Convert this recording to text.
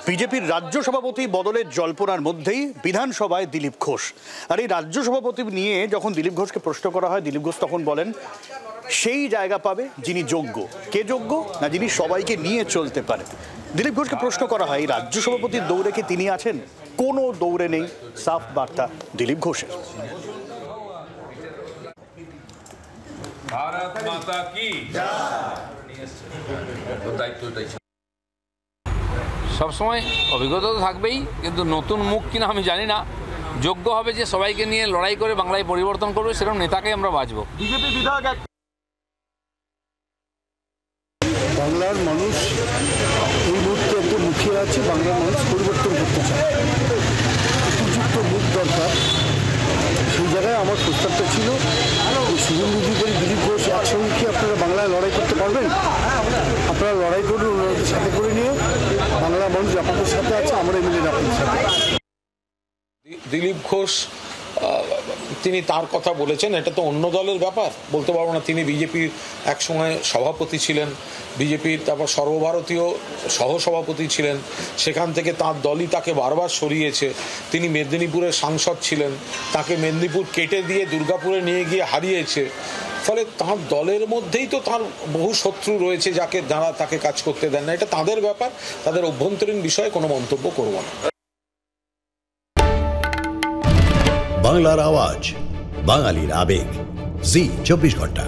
বিজেপির রাজ্য সভাপতি বদলের জল্পনার মধ্যেই বিধানসভায় দিলীপ ঘোষ। আর এই রাজ্য সভাপতি নিয়ে যখন দিলীপ ঘোষকে প্রশ্ন করা হয়, দিলীপ ঘোষ তখন বলেন সেই জায়গা পাবে যিনি যোগ্য। কে যোগ্য? না, যিনি সবাইকে নিয়ে চলতে পারে। দিলীপ ঘোষকে প্রশ্ন করা হয় এই রাজ্য সভাপতির দৌড়ে কি তিনি আছেন? কোনো দৌড়ে নেই, সাফ বার্তা দিলীপ ঘোষের। ভারত মাতা কি সবসময় অভিজ্ঞতা তো থাকবেই, কিন্তু নতুন মুখ কিনা আমি জানি না। যোগ্য হবে যে সবাইকে নিয়ে লড়াই করে বাংলায় পরিবর্তন করবে, সেরকম নেতাকে আমরা বাঁচবো। বিজেপি বিধায়ক বাংলার মানুষ এই মুহূর্তে একটু মুখিয়ে আছে, বাংলার মানুষ পরিবর্তন করতে চায়, উপযুক্ত মুখ দরকার। সেই জায়গায় আমার প্রস্তাবটা ছিল শুভেন্দু অধিকারী, দিলীপ ঘোষ একসঙ্গে কি আপনারা বাংলায় লড়াই করতে পারবেন? আপনারা লড়াই করুন, ওনাদের সাথে করে নিয়ে বাংলা মানুষ আপনাদের সাথে আছে, আমরা মিলে আপনাদের সাথে। দিলীপ ঘোষ তিনি তার কথা বলেছেন, এটা তো অন্য দলের ব্যাপার, বলতে পারবো না। তিনি বিজেপির একসময় সভাপতি ছিলেন, বিজেপির তারপর সর্বভারতীয় সহসভাপতি ছিলেন, সেখান থেকে তার দলই তাকে বারবার সরিয়েছে। তিনি মেদিনীপুরের সাংসদ ছিলেন, তাকে মেদিনীপুর কেটে দিয়ে দুর্গাপুরে নিয়ে গিয়ে হারিয়েছে। ফলে তার দলের মধ্যেই তো তার বহু শত্রু রয়েছে যারা তাকে কাজ করতে দেন না। এটা তাদের ব্যাপার, তাদের অভ্যন্তরীণ বিষয়ে কোনো মন্তব্য করব না। বাংলার আওয়াজ, বাঙালির আবেগ, জি 24 ঘন্টা।